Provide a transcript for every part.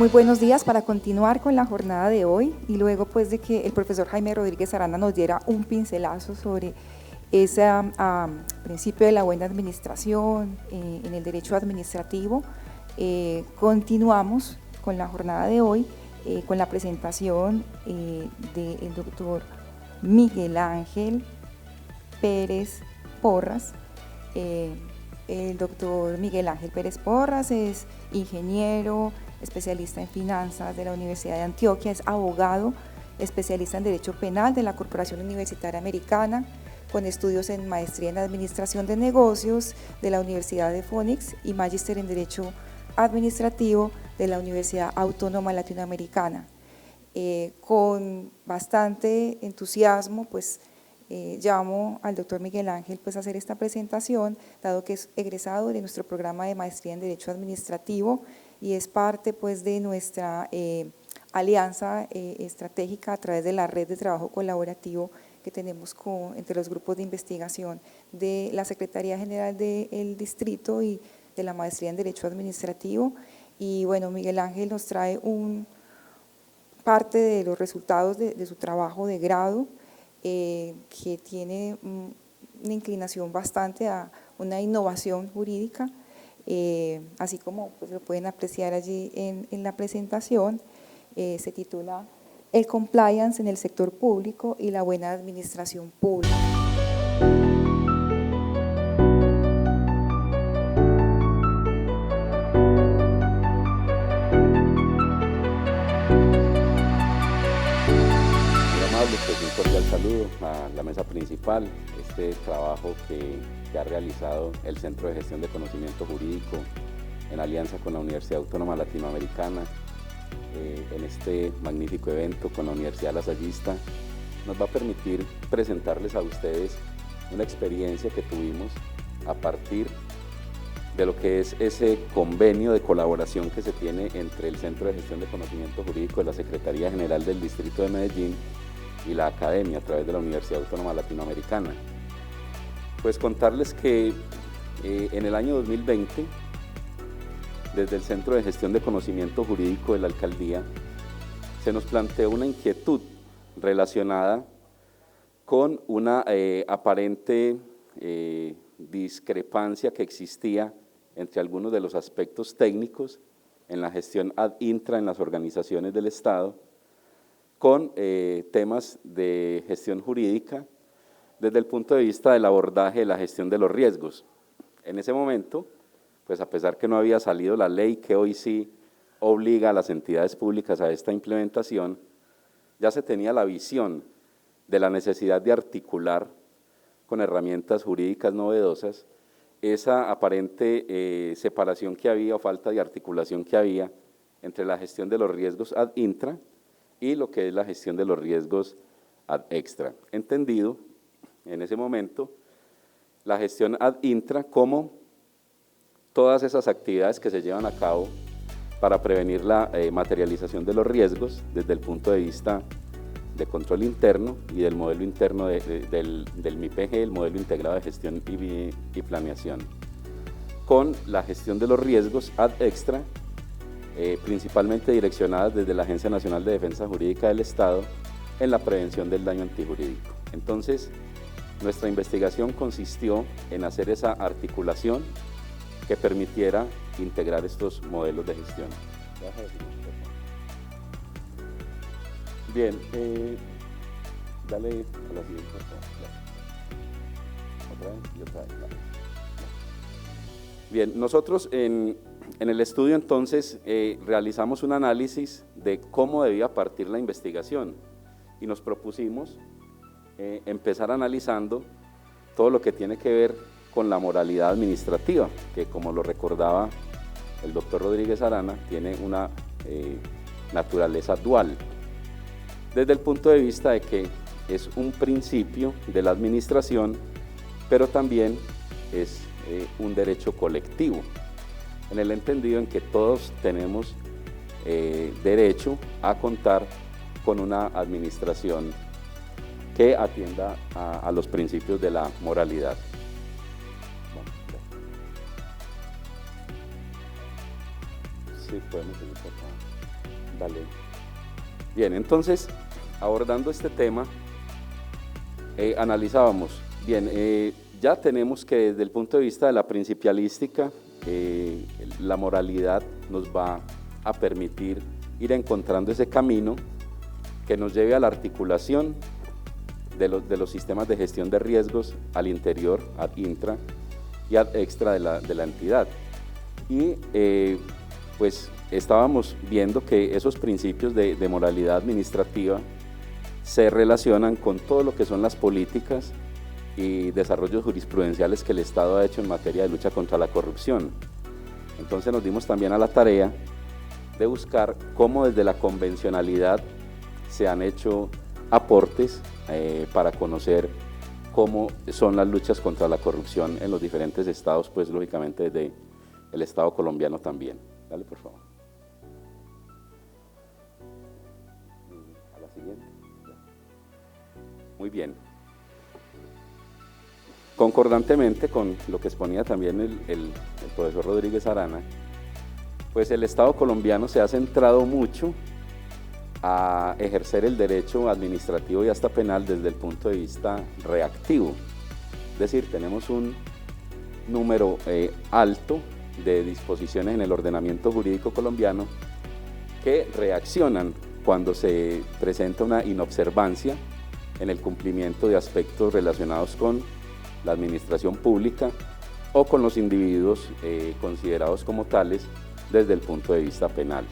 Muy buenos días. Para continuar con la jornada de hoy y luego pues de que el profesor Jaime Rodríguez Arana nos diera un pincelazo sobre ese principio de la buena administración en el derecho administrativo, continuamos con la jornada de hoy con la presentación del doctor Miguel Ángel Pérez Porras. El doctor Miguel Ángel Pérez Porras es ingeniero, especialista en finanzas de la Universidad de Antioquia, es abogado, especialista en Derecho Penal de la Corporación Universitaria Americana, con estudios en maestría en Administración de Negocios de la Universidad de Phoenix y magíster en Derecho Administrativo de la Universidad Autónoma Latinoamericana. Con bastante entusiasmo, pues llamo al doctor Miguel Ángel pues, a hacer esta presentación, dado que es egresado de nuestro programa de maestría en Derecho Administrativo y es parte pues, de nuestra alianza estratégica a través de la red de trabajo colaborativo que tenemos entre los grupos de investigación de la Secretaría General del Distrito y de la Maestría en Derecho Administrativo. Y bueno, Miguel Ángel nos trae parte de los resultados de su trabajo de grado, que tiene una inclinación bastante a una innovación jurídica, así como pues, lo pueden apreciar allí en la presentación. Se titula El compliance en el sector público y la buena administración pública. Pues un cordial saludo a la mesa principal, este trabajo que ha realizado el Centro de Gestión de Conocimiento Jurídico en alianza con la Universidad Autónoma Latinoamericana, en este magnífico evento con la Universidad Lasallista, nos va a permitir presentarles a ustedes una experiencia que tuvimos a partir de lo que es ese convenio de colaboración que se tiene entre el Centro de Gestión de Conocimiento Jurídico de la Secretaría General del Distrito de Medellín y la Academia a través de la Universidad Autónoma Latinoamericana. Pues contarles que en el año 2020, desde el Centro de Gestión de Conocimiento Jurídico de la Alcaldía, se nos planteó una inquietud relacionada con una aparente discrepancia que existía entre algunos de los aspectos técnicos en la gestión ad intra en las organizaciones del Estado, con temas de gestión jurídica desde el punto de vista del abordaje de la gestión de los riesgos. En ese momento, pues a pesar que no había salido la ley que hoy sí obliga a las entidades públicas a esta implementación, ya se tenía la visión de la necesidad de articular con herramientas jurídicas novedosas esa aparente separación que había o falta de articulación que había entre la gestión de los riesgos ad intra y lo que es la gestión de los riesgos ad extra, entendido en ese momento la gestión ad intra como todas esas actividades que se llevan a cabo para prevenir la materialización de los riesgos desde el punto de vista de control interno y del modelo interno del MIPG, el modelo integrado de gestión y planeación, con la gestión de los riesgos ad extra, principalmente direccionadas desde la Agencia Nacional de Defensa Jurídica del Estado en la prevención del daño antijurídico. Entonces, nuestra investigación consistió en hacer esa articulación que permitiera integrar estos modelos de gestión. Bien, dale a la siguiente, por favor. Otra vez y otra vez. Bien, nosotros en el estudio entonces realizamos un análisis de cómo debía partir la investigación y nos propusimos empezar analizando todo lo que tiene que ver con la moralidad administrativa, que como lo recordaba el doctor Rodríguez Arana, tiene una naturaleza dual, desde el punto de vista de que es un principio de la administración, pero también es un derecho colectivo, en el entendido en que todos tenemos derecho a contar con una administración que atienda a los principios de la moralidad. Sí, podemos seguir, por favor. Dale. Bien, entonces, abordando este tema, analizábamos, bien, ya tenemos que desde el punto de vista de la principialística, la moralidad nos va a permitir ir encontrando ese camino que nos lleve a la articulación de los sistemas de gestión de riesgos al interior, ad intra y ad extra de la entidad. Y pues estábamos viendo que esos principios de moralidad administrativa se relacionan con todo lo que son las políticas y desarrollos jurisprudenciales que el Estado ha hecho en materia de lucha contra la corrupción. Entonces nos dimos también a la tarea de buscar cómo desde la convencionalidad se han hecho aportes para conocer cómo son las luchas contra la corrupción en los diferentes estados, pues lógicamente desde el Estado colombiano también. Dale, por favor. A la siguiente. Muy bien. Concordantemente con lo que exponía también el profesor Rodríguez Arana, pues el Estado colombiano se ha centrado mucho a ejercer el derecho administrativo y hasta penal desde el punto de vista reactivo. Es decir, tenemos un número alto de disposiciones en el ordenamiento jurídico colombiano que reaccionan cuando se presenta una inobservancia en el cumplimiento de aspectos relacionados con la administración pública o con los individuos considerados como tales desde el punto de vista penal.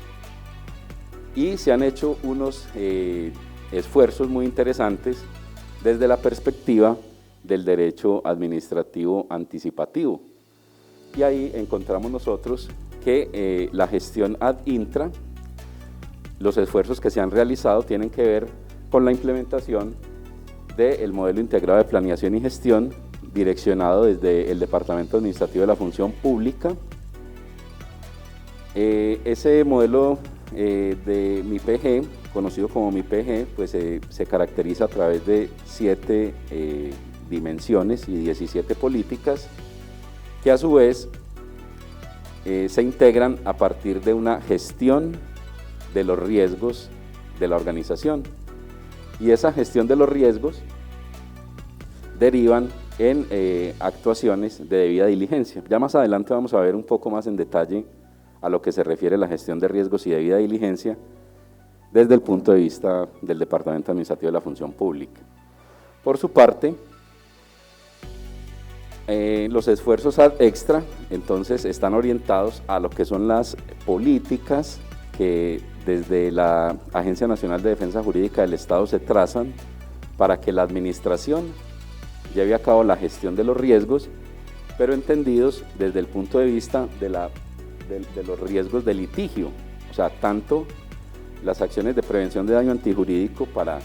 Y se han hecho unos esfuerzos muy interesantes desde la perspectiva del derecho administrativo anticipativo. Y ahí encontramos nosotros que la gestión ad intra, los esfuerzos que se han realizado tienen que ver con la implementación del modelo integrado de planeación y gestión direccionado desde el Departamento Administrativo de la Función Pública. Ese modelo de MIPG, conocido como MIPG, pues se caracteriza a través de 7 dimensiones y 17 políticas que a su vez se integran a partir de una gestión de los riesgos de la organización, y esa gestión de los riesgos derivan en actuaciones de debida diligencia. Ya más adelante vamos a ver un poco más en detalle a lo que se refiere la gestión de riesgos y debida diligencia desde el punto de vista del Departamento Administrativo de la Función Pública. Por su parte, los esfuerzos ad extra entonces están orientados a lo que son las políticas que desde la Agencia Nacional de Defensa Jurídica del Estado se trazan para que la administración lleve a cabo la gestión de los riesgos, pero entendidos desde el punto de vista de los riesgos de litigio, o sea, tanto las acciones de prevención de daño antijurídico para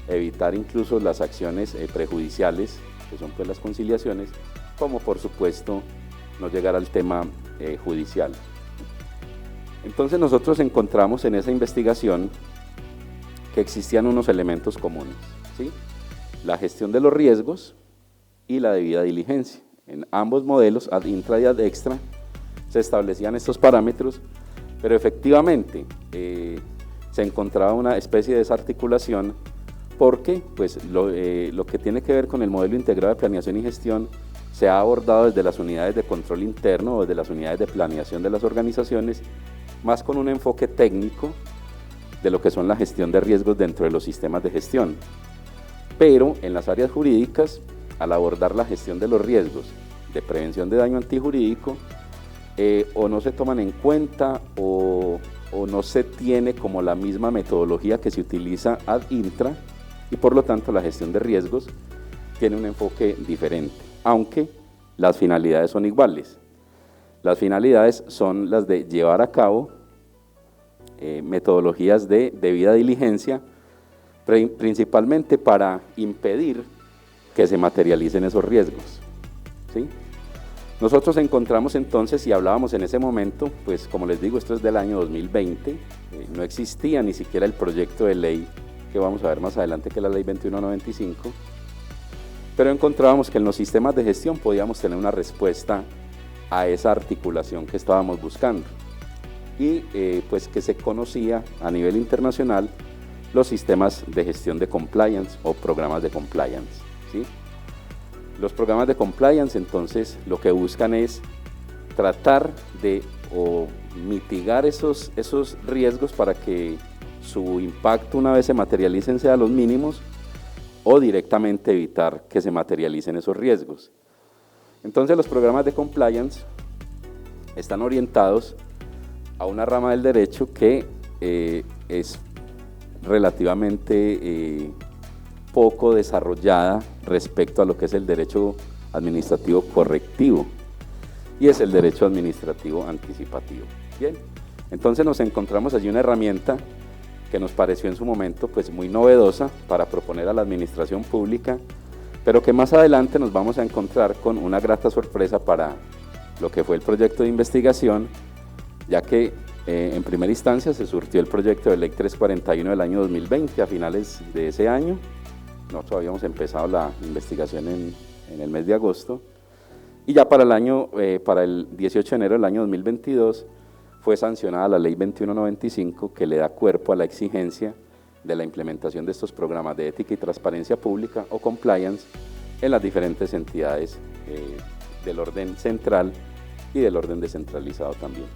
evitar incluso las acciones prejudiciales, que son pues las conciliaciones, como por supuesto no llegar al tema judicial. Entonces nosotros encontramos en esa investigación que existían unos elementos comunes, ¿sí? La gestión de los riesgos y la debida diligencia. En ambos modelos, ad intra y ad extra, se establecían estos parámetros, pero efectivamente se encontraba una especie de desarticulación porque pues, lo que tiene que ver con el modelo integrado de planeación y gestión se ha abordado desde las unidades de control interno o desde las unidades de planeación de las organizaciones, más con un enfoque técnico de lo que son la gestión de riesgos dentro de los sistemas de gestión. Pero en las áreas jurídicas, al abordar la gestión de los riesgos de prevención de daño antijurídico, o no se toman en cuenta o no se tiene como la misma metodología que se utiliza ad intra, y por lo tanto la gestión de riesgos tiene un enfoque diferente, aunque las finalidades son iguales. Las finalidades son las de llevar a cabo metodologías de debida diligencia, principalmente para impedir que se materialicen esos riesgos, ¿sí? Nosotros encontramos entonces, y hablábamos en ese momento, pues como les digo, esto es del año 2020, no existía ni siquiera el proyecto de ley que vamos a ver más adelante, que es la ley 2195, pero encontrábamos que en los sistemas de gestión podíamos tener una respuesta a esa articulación que estábamos buscando. y pues que se conocía a nivel internacional los sistemas de gestión de compliance o programas de compliance, ¿sí? Los programas de compliance entonces lo que buscan es tratar de mitigar esos riesgos para que su impacto una vez se materialicen sea los mínimos o directamente evitar que se materialicen esos riesgos. Entonces los programas de compliance están orientados a una rama del derecho que es relativamente poco desarrollada respecto a lo que es el derecho administrativo correctivo, y es el derecho administrativo anticipativo. Bien, entonces nos encontramos allí una herramienta que nos pareció en su momento pues muy novedosa para proponer a la administración pública, pero que más adelante nos vamos a encontrar con una grata sorpresa para lo que fue el proyecto de investigación, ya que en primera instancia se surtió el proyecto de ley 341 del año 2020 a finales de ese año. Nosotros habíamos empezado la investigación en el mes de agosto, y ya para el 18 de enero del año 2022 fue sancionada la ley 2195, que le da cuerpo a la exigencia de la implementación de estos programas de ética y transparencia pública o compliance en las diferentes entidades del orden central y del orden descentralizado también.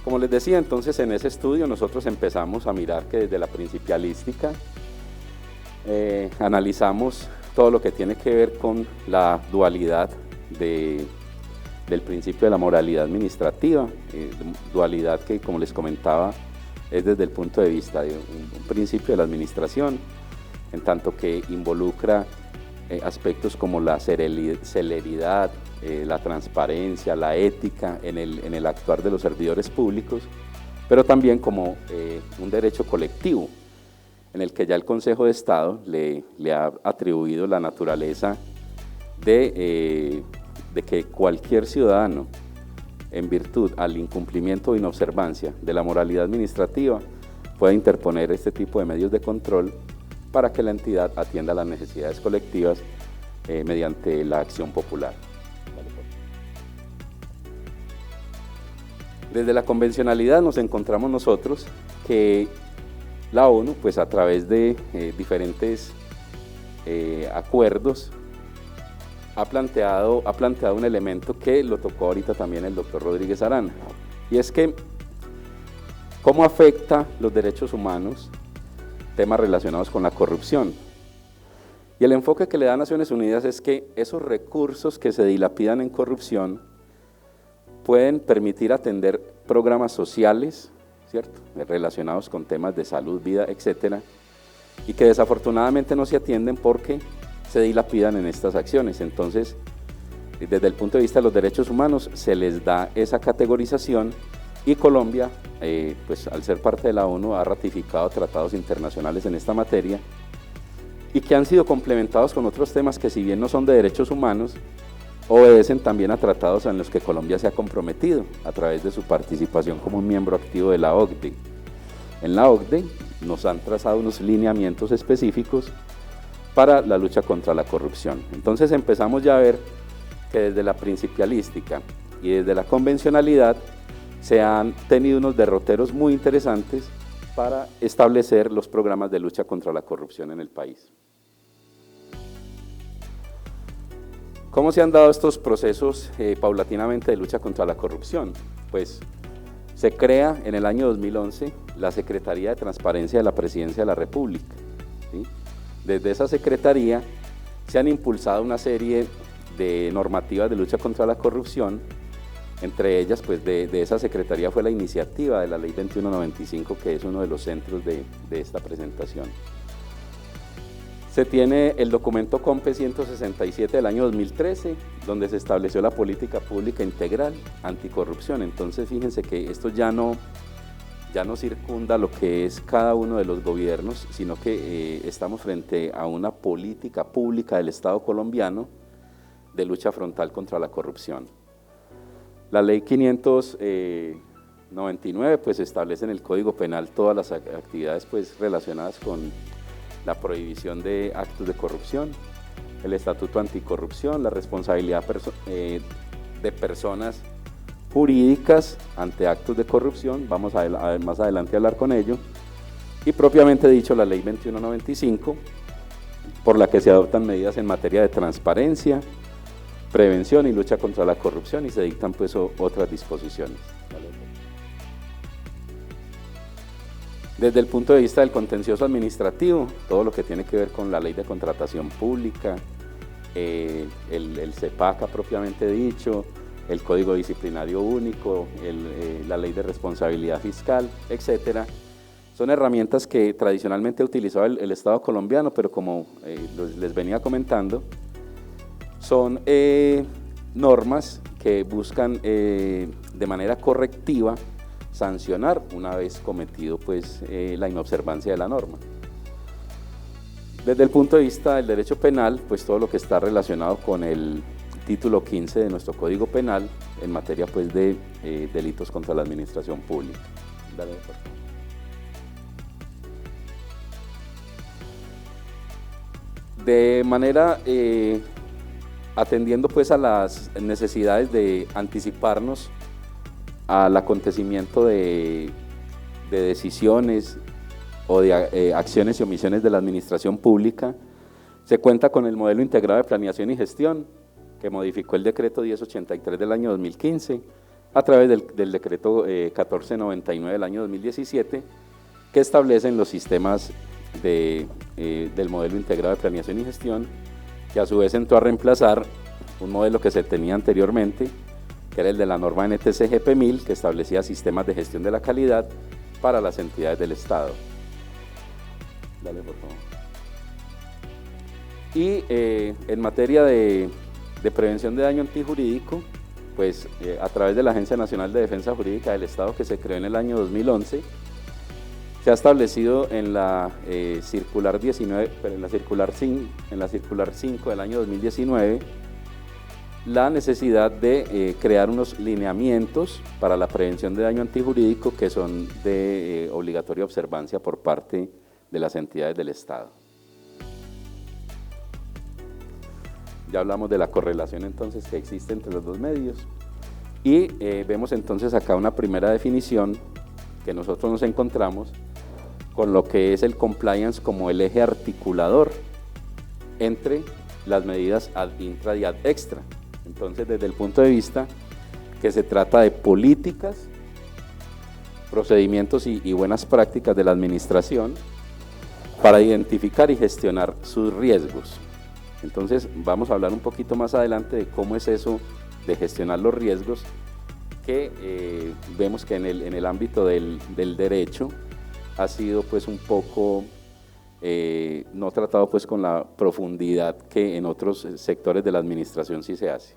Como les decía, entonces en ese estudio nosotros empezamos a mirar que desde la principialística analizamos todo lo que tiene que ver con la dualidad del principio de la moralidad administrativa, dualidad que, como les comentaba, es desde el punto de vista de un principio de la administración, en tanto que involucra aspectos como la celeridad, la transparencia, la ética en el actuar de los servidores públicos, pero también como un derecho colectivo, en el que ya el Consejo de Estado le ha atribuido la naturaleza de que cualquier ciudadano, en virtud al incumplimiento o inobservancia de la moralidad administrativa, pueda interponer este tipo de medios de control para que la entidad atienda las necesidades colectivas mediante la acción popular. Desde la convencionalidad nos encontramos nosotros que la ONU, pues a través de diferentes acuerdos, ha planteado un elemento que lo tocó ahorita también el doctor Rodríguez Arana, y es que cómo afecta los derechos humanos temas relacionados con la corrupción. Y el enfoque que le da Naciones Unidas es que esos recursos que se dilapidan en corrupción pueden permitir atender programas sociales, ¿cierto?, relacionados con temas de salud, vida, etcétera, y que desafortunadamente no se atienden porque se dilapidan en estas acciones. Entonces, desde el punto de vista de los derechos humanos, se les da esa categorización, y Colombia, pues al ser parte de la ONU, ha ratificado tratados internacionales en esta materia, y que han sido complementados con otros temas que, si bien no son de derechos humanos, obedecen también a tratados en los que Colombia se ha comprometido a través de su participación como un miembro activo de la OCDE. En la OCDE nos han trazado unos lineamientos específicos para la lucha contra la corrupción. Entonces empezamos ya a ver que desde la principialística y desde la convencionalidad se han tenido unos derroteros muy interesantes para establecer los programas de lucha contra la corrupción en el país. ¿Cómo se han dado estos procesos paulatinamente de lucha contra la corrupción? Pues se crea en el año 2011 la Secretaría de Transparencia de la Presidencia de la República, ¿sí? Desde esa Secretaría se han impulsado una serie de normativas de lucha contra la corrupción. Entre ellas, pues de esa Secretaría fue la iniciativa de la Ley 2195, que es uno de los centros de esta presentación. Se tiene el documento COMPE 167 del año 2013, donde se estableció la política pública integral anticorrupción. Entonces, fíjense que esto ya no circunda lo que es cada uno de los gobiernos, sino que estamos frente a una política pública del Estado colombiano de lucha frontal contra la corrupción. La ley 599 pues establece en el Código Penal todas las actividades pues relacionadas con la prohibición de actos de corrupción, el Estatuto Anticorrupción, la responsabilidad de personas jurídicas ante actos de corrupción, vamos a más adelante a hablar con ello, y propiamente dicho la Ley 2195, por la que se adoptan medidas en materia de transparencia, prevención y lucha contra la corrupción y se dictan pues otras disposiciones. Desde el punto de vista del contencioso administrativo, todo lo que tiene que ver con la ley de contratación pública, el CEPACA propiamente dicho, el Código Disciplinario Único, la ley de responsabilidad fiscal, etcétera, son herramientas que tradicionalmente ha utilizado el Estado colombiano, pero como les venía comentando, son normas que buscan de manera correctiva sancionar una vez cometido pues, la inobservancia de la norma. Desde el punto de vista del derecho penal, pues todo lo que está relacionado con el título 15 de nuestro Código Penal en materia pues, de delitos contra la administración pública. Dale, por favor. De manera atendiendo pues a las necesidades de anticiparnos al acontecimiento de decisiones o de acciones y omisiones de la administración pública, se cuenta con el modelo integrado de planeación y gestión que modificó el decreto 1083 del año 2015 a través del decreto 1499 del año 2017 que establecen los sistemas del modelo integrado de planeación y gestión, que a su vez entró a reemplazar un modelo que se tenía anteriormente, que era el de la norma NTC GP 1000, que establecía sistemas de gestión de la calidad para las entidades del Estado. Dale, por favor. Y en materia de prevención de daño antijurídico, pues a través de la Agencia Nacional de Defensa Jurídica del Estado, que se creó en el año 2011, se ha establecido en la circular 19, pero en la circular 5 del año 2019, la necesidad de crear unos lineamientos para la prevención de daño antijurídico que son de obligatoria observancia por parte de las entidades del Estado. Ya hablamos de la correlación entonces que existe entre los dos medios y vemos entonces acá una primera definición que nosotros nos encontramos con lo que es el compliance como el eje articulador entre las medidas ad intra y ad extra. Entonces, desde el punto de vista que se trata de políticas, procedimientos y buenas prácticas de la administración para identificar y gestionar sus riesgos. Entonces, vamos a hablar un poquito más adelante de cómo es eso de gestionar los riesgos que vemos que en el ámbito del derecho ha sido pues un poco no tratado pues con la profundidad que en otros sectores de la administración sí se hace.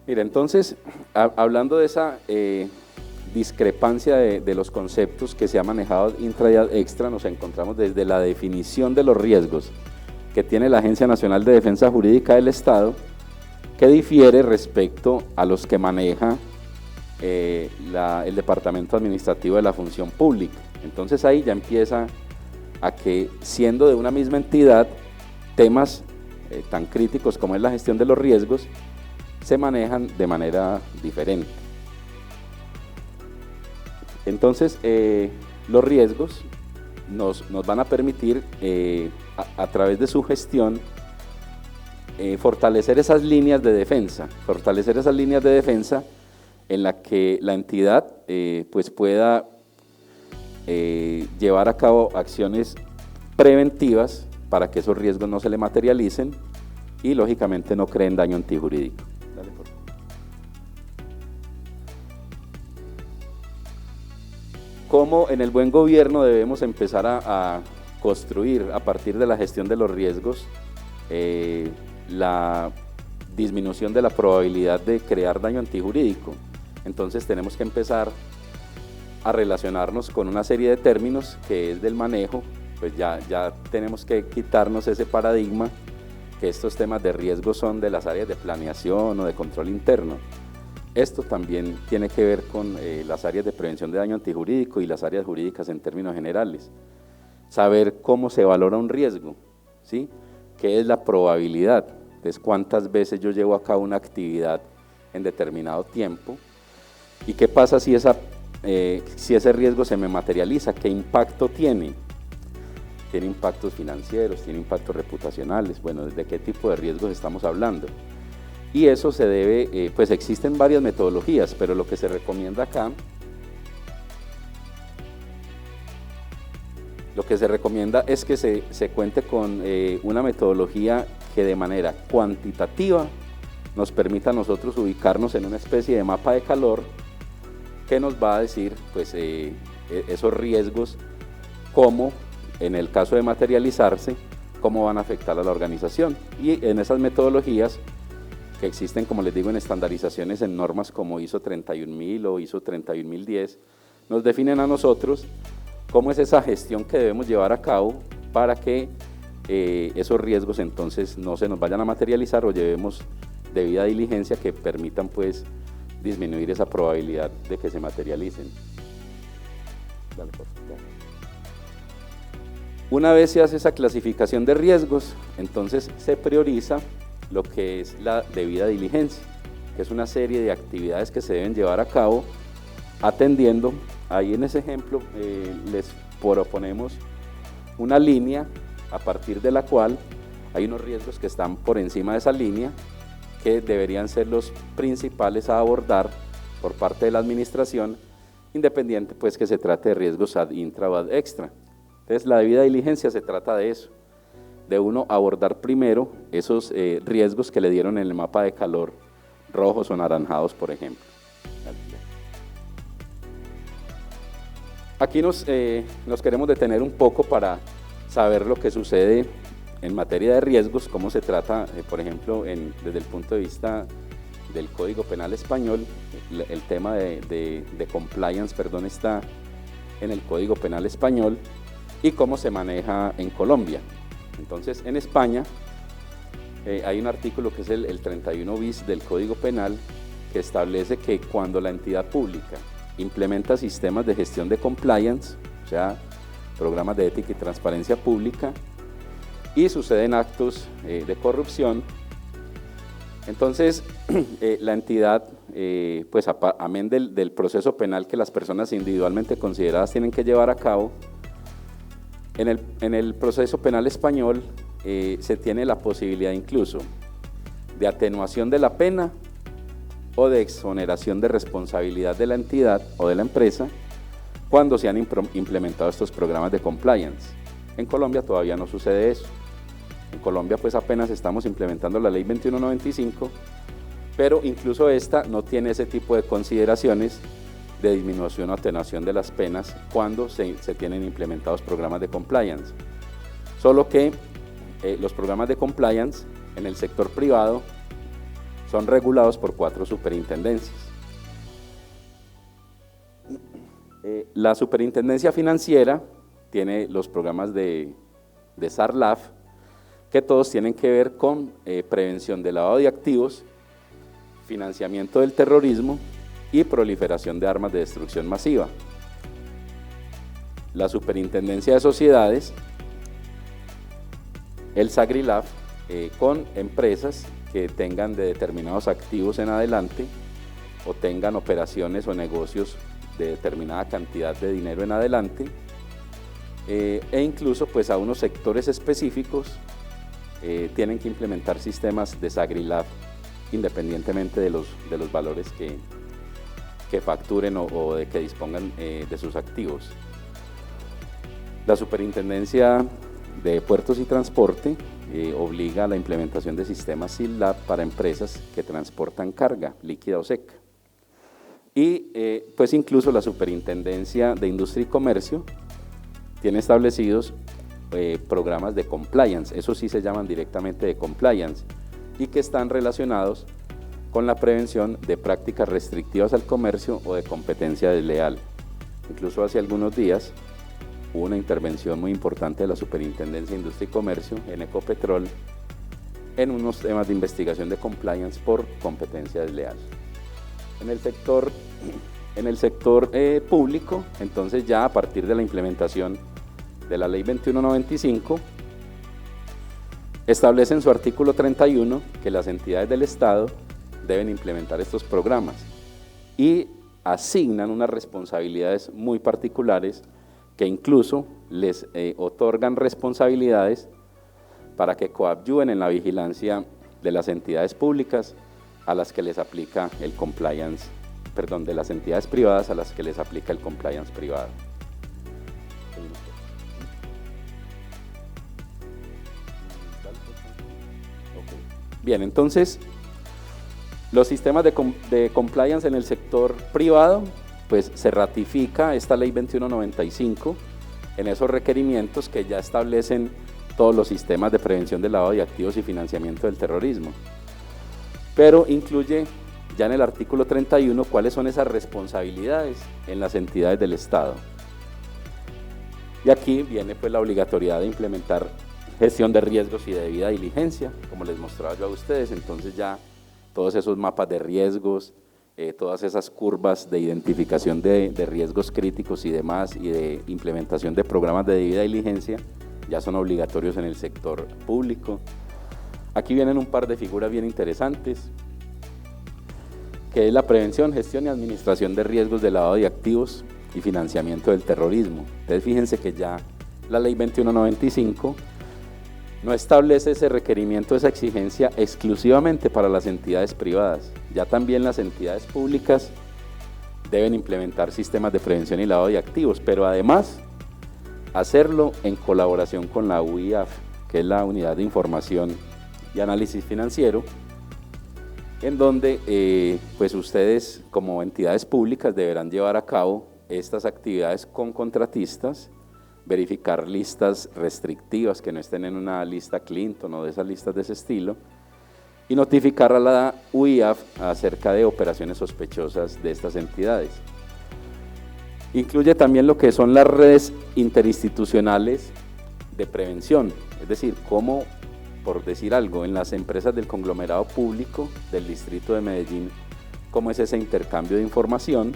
Mira, entonces, hablando de esa discrepancia de los conceptos que se ha manejado intra y ad extra, nos encontramos desde la definición de los riesgos que tiene la Agencia Nacional de Defensa Jurídica del Estado, que difiere respecto a los que maneja el Departamento Administrativo de la Función Pública. Entonces ahí ya empieza a que, siendo de una misma entidad, temas tan críticos como es la gestión de los riesgos, se manejan de manera diferente. Entonces, los riesgos nos van a permitir, a través de su gestión, fortalecer esas líneas de defensa, en la que la entidad pues pueda llevar a cabo acciones preventivas para que esos riesgos no se le materialicen y lógicamente no creen daño antijurídico. Dale, por favor. ¿Cómo en el buen gobierno debemos empezar a construir a partir de la gestión de los riesgos la disminución de la probabilidad de crear daño antijurídico? Entonces tenemos que empezar a relacionarnos con una serie de términos que es del manejo, pues ya tenemos que quitarnos ese paradigma que estos temas de riesgo son de las áreas de planeación o de control interno. Esto también tiene que ver con las áreas de prevención de daño antijurídico y las áreas jurídicas en términos generales. Saber cómo se valora un riesgo, ¿sí? ¿Qué es la probabilidad? Entonces, ¿cuántas veces yo llevo a cabo una actividad en determinado tiempo? ¿Y qué pasa si ese riesgo se me materializa? ¿Qué impacto tiene? ¿Tiene impactos financieros? ¿Tiene impactos reputacionales? Bueno, ¿de qué tipo de riesgos estamos hablando? Y eso se debe, pues existen varias metodologías, pero lo que se recomienda acá, es que se cuente con una metodología que de manera cuantitativa nos permita a nosotros ubicarnos en una especie de mapa de calor que nos va a decir pues, esos riesgos, cómo, en el caso de materializarse, cómo van a afectar a la organización. Y en esas metodologías que existen, como les digo, en estandarizaciones en normas como ISO 31000 o ISO 31010, nos definen a nosotros cómo es esa gestión que debemos llevar a cabo para que esos riesgos entonces no se nos vayan a materializar o llevemos debida diligencia que permitan pues disminuir esa probabilidad de que se materialicen. Dale, por favor. Una vez se hace esa clasificación de riesgos, entonces se prioriza lo que es la debida diligencia, que es una serie de actividades que se deben llevar a cabo atendiendo. Ahí en ese ejemplo les proponemos una línea a partir de la cual hay unos riesgos que están por encima de esa línea que deberían ser los principales a abordar por parte de la administración, independiente pues que se trate de riesgos ad intra o ad extra. Entonces la debida diligencia se trata de eso, de uno abordar primero esos riesgos que le dieron en el mapa de calor rojos o naranjados, por ejemplo. Aquí nos queremos detener un poco para saber lo que sucede en materia de riesgos, cómo se trata, por ejemplo, desde el punto de vista del Código Penal español. El tema de compliance, está en el Código Penal español y cómo se maneja en Colombia. Entonces, en España hay un artículo que es el 31 bis del Código Penal que establece que cuando la entidad pública implementa sistemas de gestión de compliance, o sea, programas de ética y transparencia pública, y suceden actos de corrupción, entonces la entidad, pues amén del proceso penal que las personas individualmente consideradas tienen que llevar a cabo, en el proceso penal español se tiene la posibilidad incluso de atenuación de la pena o de exoneración de responsabilidad de la entidad o de la empresa cuando se han implementado estos programas de compliance. En Colombia todavía no sucede eso. En Colombia pues apenas estamos implementando la ley 2195, pero incluso esta no tiene ese tipo de consideraciones de disminución o atenuación de las penas cuando se tienen implementados programas de compliance. Solo que los programas de compliance en el sector privado son regulados por 4 superintendencias. La superintendencia financiera tiene los programas de SARLAF, que todos tienen que ver con prevención de lavado de activos, financiamiento del terrorismo y proliferación de armas de destrucción masiva. La superintendencia de sociedades, el SAGRILAF, con empresas que tengan de determinados activos en adelante o tengan operaciones o negocios de determinada cantidad de dinero en adelante, e incluso pues a unos sectores específicos tienen que implementar sistemas de SAGRILAF independientemente de los valores que facturen o de que dispongan de sus activos. La Superintendencia de Puertos y Transporte obliga a la implementación de sistemas SILAB para empresas que transportan carga líquida o seca. Y pues incluso la Superintendencia de Industria y Comercio tiene establecidos programas de compliance, esos sí se llaman directamente de compliance, y que están relacionados con la prevención de prácticas restrictivas al comercio o de competencia desleal. Incluso hace algunos días hubo una intervención muy importante de la Superintendencia de Industria y Comercio en Ecopetrol en unos temas de investigación de compliance por competencia desleal. En el sector público, entonces ya a partir de la implementación de la ley 2195, establece en su artículo 31 que las entidades del Estado deben implementar estos programas y asignan unas responsabilidades muy particulares que incluso les otorgan responsabilidades para que coadyuven en la vigilancia de las entidades públicas a las que les aplica el compliance, perdón, de las entidades privadas a las que les aplica el compliance privado. Bien, entonces, los sistemas de compliance en el sector privado, pues se ratifica esta ley 2195 en esos requerimientos que ya establecen todos los sistemas de prevención del lavado de activos y financiamiento del terrorismo. Pero incluye ya en el artículo 31 cuáles son esas responsabilidades en las entidades del Estado. Y aquí viene pues la obligatoriedad de implementar gestión de riesgos y de debida diligencia, como les mostraba yo a ustedes. Entonces ya todos esos mapas de riesgos, todas esas curvas de identificación de riesgos críticos y demás, y de implementación de programas de debida diligencia, ya son obligatorios en el sector público. Aquí vienen un par de figuras bien interesantes, que es la prevención, gestión y administración de riesgos de lavado de activos y financiamiento del terrorismo. Entonces fíjense que ya la ley 2195 no establece ese requerimiento, esa exigencia exclusivamente para las entidades privadas. Ya también las entidades públicas deben implementar sistemas de prevención y lavado de activos, pero además hacerlo en colaboración con la UIAF, que es la Unidad de Información y Análisis Financiero, en donde pues ustedes como entidades públicas deberán llevar a cabo estas actividades con contratistas, verificar listas restrictivas que no estén en una lista Clinton o de esas listas de ese estilo, y notificar a la UIAF acerca de operaciones sospechosas de estas entidades. Incluye también lo que son las redes interinstitucionales de prevención, es decir, cómo, por decir algo, en las empresas del conglomerado público del Distrito de Medellín, cómo es ese intercambio de información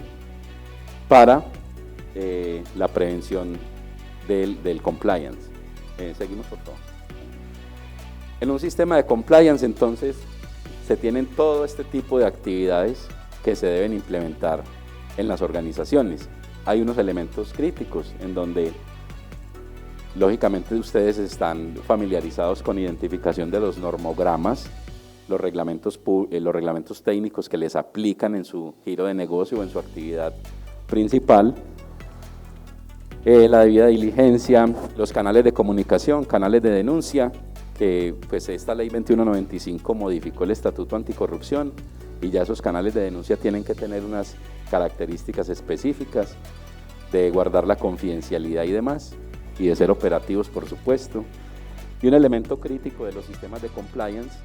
para la prevención del compliance. Seguimos, por favor. En un sistema de compliance, entonces, se tienen todo este tipo de actividades que se deben implementar en las organizaciones. Hay unos elementos críticos en donde, lógicamente, ustedes están familiarizados con identificación de los normogramas, los reglamentos técnicos que les aplican en su giro de negocio o en su actividad principal, la debida diligencia, los canales de comunicación, canales de denuncia, que pues esta ley 2195 modificó el Estatuto Anticorrupción y ya esos canales de denuncia tienen que tener unas características específicas de guardar la confidencialidad y demás, y de ser operativos, por supuesto. Y un elemento crítico de los sistemas de compliance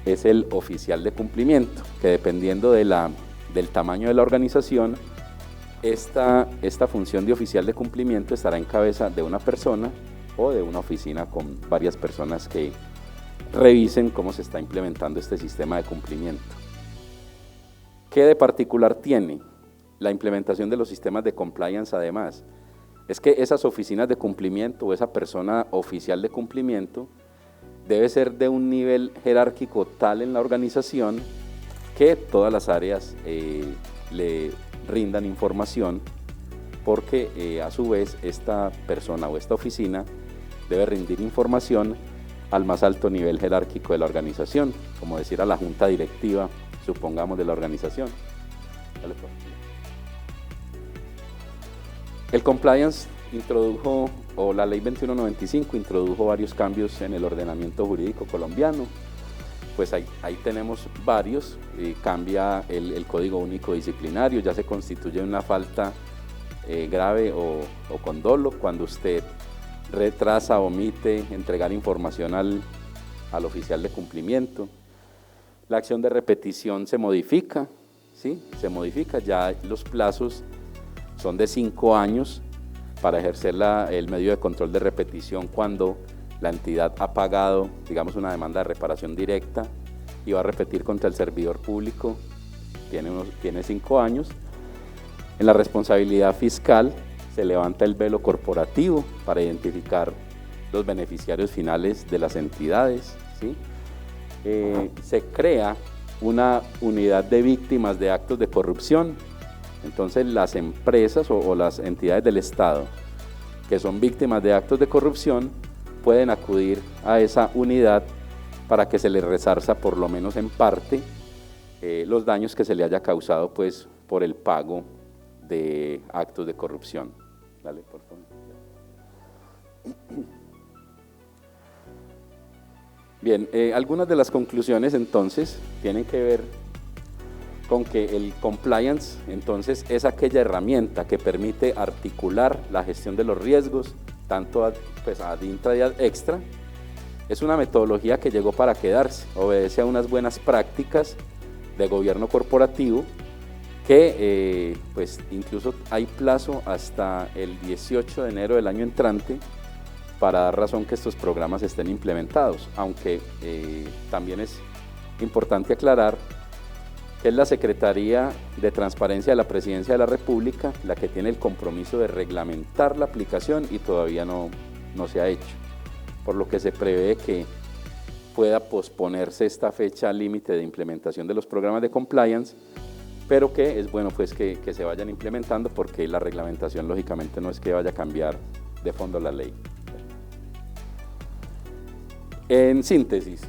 es el oficial de cumplimiento, que dependiendo del tamaño de la organización, esta función de oficial de cumplimiento estará en cabeza de una persona o de una oficina con varias personas que revisen cómo se está implementando este sistema de cumplimiento. ¿Qué de particular tiene la implementación de los sistemas de compliance? Además, es que esas oficinas de cumplimiento o esa persona oficial de cumplimiento debe ser de un nivel jerárquico tal en la organización que todas las áreas le rindan información, porque a su vez esta persona o esta oficina debe rendir información al más alto nivel jerárquico de la organización, como decir a la junta directiva, supongamos, de la organización. El compliance introdujo, o la ley 2195 introdujo varios cambios en el ordenamiento jurídico colombiano. Pues ahí tenemos varios. Cambia el Código Único Disciplinario, ya se constituye una falta grave o con dolo cuando usted retrasa, omite entregar información al oficial de cumplimiento. La acción de repetición se modifica, ¿sí? Se modifica, ya los plazos son de 5 años para ejercer el medio de control de repetición cuando la entidad ha pagado, digamos, una demanda de reparación directa y va a repetir contra el servidor público, tiene 5 años. En la responsabilidad fiscal se levanta el velo corporativo para identificar los beneficiarios finales de las entidades, ¿sí? Se crea una unidad de víctimas de actos de corrupción. Entonces las empresas o las entidades del Estado que son víctimas de actos de corrupción pueden acudir a esa unidad para que se les resarza por lo menos en parte los daños que se le haya causado pues, por el pago de actos de corrupción. Dale, por favor. Bien, algunas de las conclusiones entonces tienen que ver con que el compliance entonces es aquella herramienta que permite articular la gestión de los riesgos, tanto ad intra y ad extra. Es una metodología que llegó para quedarse, obedece a unas buenas prácticas de gobierno corporativo que pues incluso hay plazo hasta el 18 de enero del año entrante para dar razón que estos programas estén implementados, aunque también es importante aclarar que es la Secretaría de Transparencia de la Presidencia de la República la que tiene el compromiso de reglamentar la aplicación y todavía no se ha hecho, por lo que se prevé que pueda posponerse esta fecha límite de implementación de los programas de compliance, pero que es bueno pues que se vayan implementando porque la reglamentación lógicamente no es que vaya a cambiar de fondo la ley. En síntesis,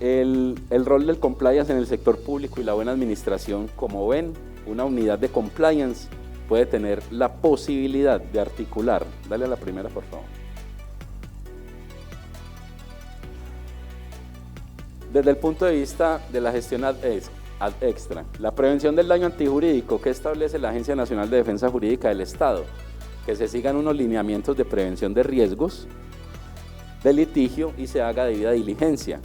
el rol del compliance en el sector público y la buena administración, como ven, una unidad de compliance puede tener la posibilidad de articular, dale a la primera por favor, desde el punto de vista de la gestión ad extra, la prevención del daño antijurídico que establece la Agencia Nacional de Defensa Jurídica del Estado, que se sigan unos lineamientos de prevención de riesgos, de litigio y se haga debida diligencia.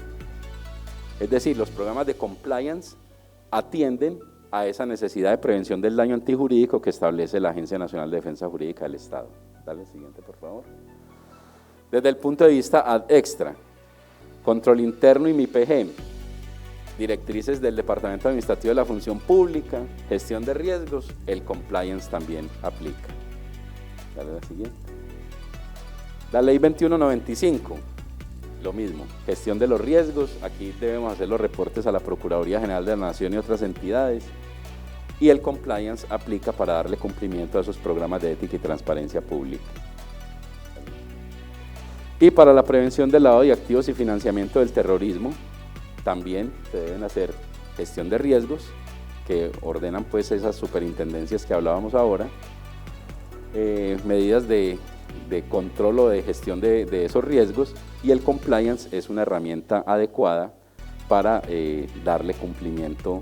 Es decir, los programas de compliance atienden a esa necesidad de prevención del daño antijurídico que establece la Agencia Nacional de Defensa Jurídica del Estado. Dale el siguiente, por favor. Desde el punto de vista ad extra, control interno y MIPG, directrices del Departamento Administrativo de la Función Pública, gestión de riesgos, el compliance también aplica. Dale la siguiente. La Ley 2195. Lo mismo, gestión de los riesgos, aquí debemos hacer los reportes a la Procuraduría General de la Nación y otras entidades, y el compliance aplica para darle cumplimiento a esos programas de ética y transparencia pública. Y para la prevención del lavado de activos y financiamiento del terrorismo, también se deben hacer gestión de riesgos, que ordenan pues esas superintendencias que hablábamos ahora, medidas de control o de gestión de esos riesgos, y el compliance es una herramienta adecuada para darle cumplimiento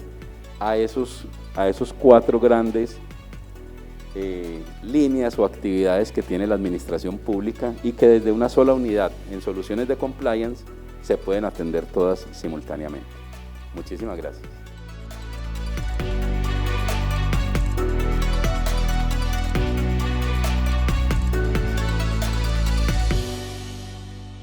a esos 4 grandes líneas o actividades que tiene la administración pública y que desde una sola unidad en soluciones de compliance se pueden atender todas simultáneamente. Muchísimas gracias.